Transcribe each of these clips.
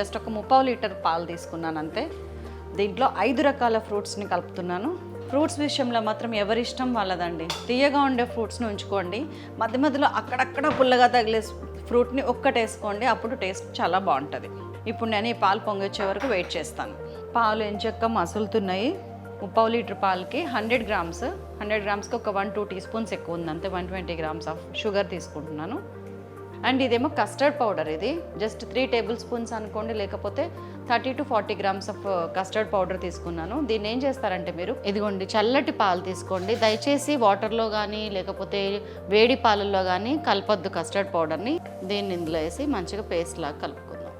Just ఒక 3/4 litre పాలు తీసుకున్నాను అంతే. దీంట్లో 5 రకాల ఫ్రూట్స్ని కలుపుతున్నాను. ఫ్రూట్స్ విషయంలో మాత్రం ఎవరి ఇష్టం వాళ్ళదండి. తీయగా ఉండే ఫ్రూట్స్ని ఉంచుకోండి, మధ్య మధ్యలో అక్కడక్కడ పుల్లగా తగిలే ఫ్రూట్ని ఒక్కటేసుకోండి, అప్పుడు టేస్ట్ చాలా బాగుంటుంది. ఇప్పుడు నేను ఈ పాలు పొంగొచ్చే వరకు వెయిట్ చేస్తాను. పాలు ఎంచక్క మసులుతున్నాయి. 3/4 లీటర్ పాలకి 100 గ్రామ్స్కి ఒక 1-2 టీ స్పూన్స్ ఎక్కువ ఉంది అంతే. 120 గ్రామ్స్ ఆఫ్ షుగర్ తీసుకుంటున్నాను. అండ్ ఇదేమో కస్టర్డ్ పౌడర్. ఇది జస్ట్ 3 టేబుల్ స్పూన్స్ అనుకోండి, లేకపోతే 30-40 గ్రామ్స్ ఆఫ్ కస్టర్డ్ పౌడర్ తీసుకున్నాను. దీన్ని ఏం చేస్తారంటే మీరు ఇదిగోండి చల్లటి పాలు తీసుకోండి. దయచేసి వాటర్లో కానీ లేకపోతే వేడి పాలల్లో కానీ కలపొద్దు కస్టర్డ్ పౌడర్ని. దీన్ని ఇందులో వేసి మంచిగా పేస్ట్ లాగా కలుపుకుందాం.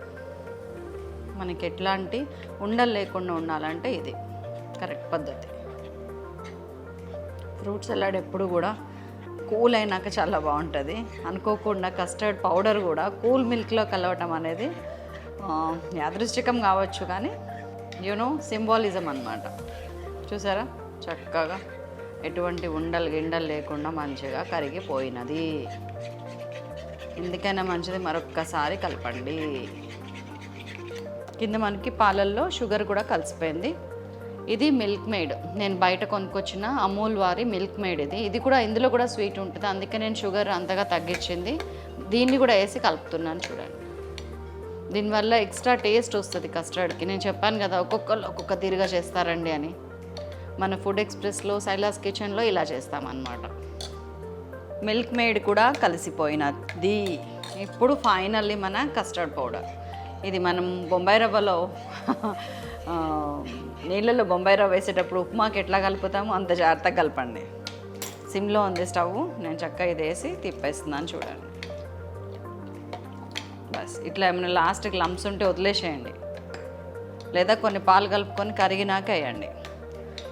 మనకి ఎట్లాంటి ఉండలు లేకుండా ఉండాలంటే ఇది కరెక్ట్ పద్ధతి. ఫ్రూట్ సలాడ్ ఎప్పుడు కూడా కూల్ అయినాక చాలా బాగుంటుంది. అనుకోకుండా కస్టర్డ్ పౌడర్ కూడా కూల్ మిల్క్లో కలవటం అనేది యాదృష్టికం కావచ్చు, కానీ సింబాలిజం అన్నమాట. చూసారా చక్కగా ఎటువంటి గిండలు లేకుండా మంచిగా కరిగిపోయినది. ఎందుకైనా మంచిది మరొక్కసారి కలపండి. కింద మనకి పాలల్లో షుగర్ కూడా కలిసిపోయింది. ఇది మిల్క్ మేడ్, నేను బయట కొనుక్కొచ్చిన అమూల్ వారి మిల్క్ మేడ్. ఇది కూడా ఇందులో కూడా స్వీట్ ఉంటుంది, అందుకే నేను షుగర్ అంతగా తగ్గించింది. దీన్ని కూడా వేసి కలుపుతున్నాను. చూడండి, దీనివల్ల ఎక్స్ట్రా టేస్ట్ వస్తుంది కస్టర్డ్కి. నేను చెప్పాను కదా ఒక్కొక్కరు ఒక్కొక్క తీరుగా చేస్తారండి అని. మన ఫుడ్ ఎక్స్ప్రెస్లో సైలాస్ కిచెన్లో ఇలా చేస్తామన్నమాట. మిల్క్ మేడ్ కూడా కలిసిపోయినది. ఇప్పుడు ఫైనల్లీ మన కస్టర్డ్ పౌడర్. ఇది మనం బొంబాయి రవ్వలో నీళ్ళలో బొంబాయి రవ్వ వేసేటప్పుడు ఉప్మాకి ఎట్లా కలుపుతామో అంత జాగ్రత్తగా కలపండి. సిమ్లో ఉంది స్టవ్. నేను చక్కగా ఇది వేసి తిప్పేస్తున్నాను. చూడండి, బస్ ఇట్లా ఏమైనా లాస్ట్కి లంప్స్ ఉంటే వదిలేసేయండి, లేదా కొన్ని పాలు కలుపుకొని కరిగినాక వేయండి.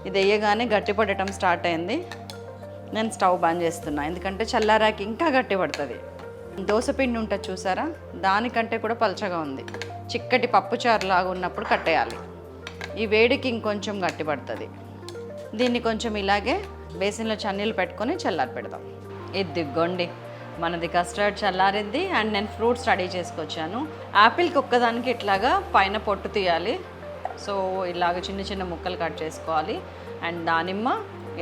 ఇది వేయగానే గట్టి పడటం స్టార్ట్ అయింది. నేను స్టవ్ బంద్ చేస్తున్నా, ఎందుకంటే చల్లారాకి ఇంకా గట్టి పడుతుంది. దోసపిండి ఉంటుంది చూసారా, దానికంటే కూడా పలచగా ఉంది. చిక్కటి పప్పుచారు లాగా ఉన్నప్పుడు కట్టేయాలి. ఈ వేడికి ఇంకొంచెం గట్టి పడుతుంది. దీన్ని కొంచెం ఇలాగే బేసిన్లో చన్నీళ్ళు పెట్టుకొని చల్లారి పెడదాం. ఇది దిగ్గొండి మనది కస్టర్డ్ చల్లారింది. అండ్ నేను ఫ్రూట్స్ రెడీ చేసుకొచ్చాను. యాపిల్కి ఒక్కదానికి ఇట్లాగా పైన పొట్టు తీయాలి. సో ఇలాగ చిన్న చిన్న ముక్కలు కట్ చేసుకోవాలి. అండ్ దానిమ్మ,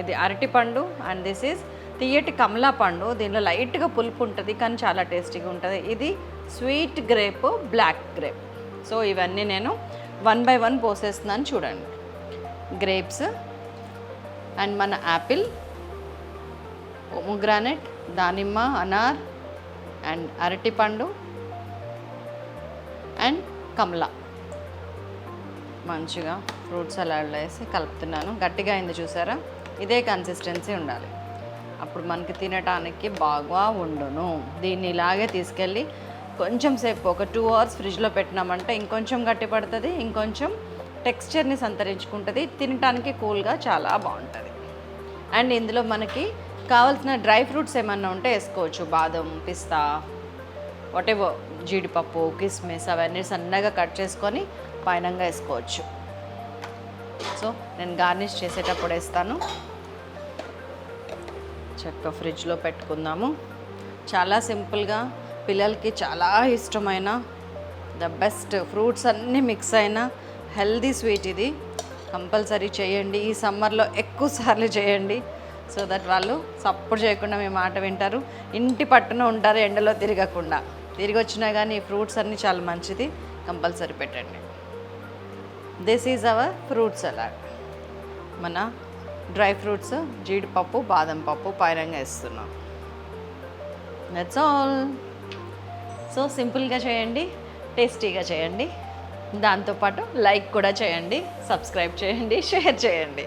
ఇది అరటిపండు, అండ్ దిస్ ఈజ్ తీయటి కమలా పండు. దీనిలో లైట్గా పులుపు ఉంటుంది కానీ చాలా టేస్టీగా ఉంటుంది. ఇది sweet grape, black grape. So ఇవన్నీ నేను 1 by 1 పోసేస్తున్నాను. చూడండి, గ్రేప్స్ అండ్ మన యాపిల్, పొమోగ్రానెట్, దానిమ్మ, అనార్ అండ్ అరటిపండు అండ్ కమలా మంచిగా ఫ్రూట్ సలాడ్లో వేసి కలుపుతున్నాను. గట్టిగా అయింది చూసారా, ఇదే కన్సిస్టెన్సీ ఉండాలి, అప్పుడు మనకి తినటానికి బాగా ఉండును. దీన్ని ఇలాగే తీసుకెళ్ళి కొంచెం సేపు ఒక 2 hours ఫ్రిడ్జ్లో పెట్టినామంటే ఇంకొంచెం గట్టి పడుతుంది, ఇంకొంచెం టెక్స్చర్ని సంతరించుకుంటుంది. తినటానికి కూల్గా చాలా బాగుంటుంది. అండ్ ఇందులో మనకి కావాల్సిన డ్రై ఫ్రూట్స్ ఏమన్నా ఉంటే వేసుకోవచ్చు. బాదం, పిస్తా, వాటెవర్, జీడిపప్పు, కిస్మిస్ అవన్నీ సన్నగా కట్ చేసుకొని పైనంగా వేసుకోవచ్చు. సో నేను గార్నిష్ చేసేటప్పుడు వేస్తాను. చక్కగా ఫ్రిడ్జ్లో పెట్టుకుందాము. చాలా సింపుల్గా పిల్లలకి చాలా ఇష్టమైన ద బెస్ట్ ఫ్రూట్స్ అన్నీ మిక్స్ అయిన హెల్దీ స్వీట్. ఇది కంపల్సరీ చేయండి. ఈ సమ్మర్లో ఎక్కువ సార్లు చేయండి, సో దట్ వాళ్ళు సపోర్ట్ చేయకుండా మీ మాట వింటారు. ఇంటి పట్టున ఉంటారు ఎండలో తిరగకుండా. తిరిగి వచ్చినా కానీ ఈ ఫ్రూట్స్ అన్నీ చాలా మంచిది, కంపల్సరీ పెట్టండి. This is our fruit salad. మన డ్రై ఫ్రూట్స్, జీడిపప్పు, బాదం పప్పు పైనంగా వేస్తున్నాం. That's all. సో సింపుల్గా చేయండి, టేస్టీగా చేయండి. దాంతోపాటు లైక్ కూడా చేయండి, సబ్స్క్రైబ్ చేయండి, షేర్ చేయండి.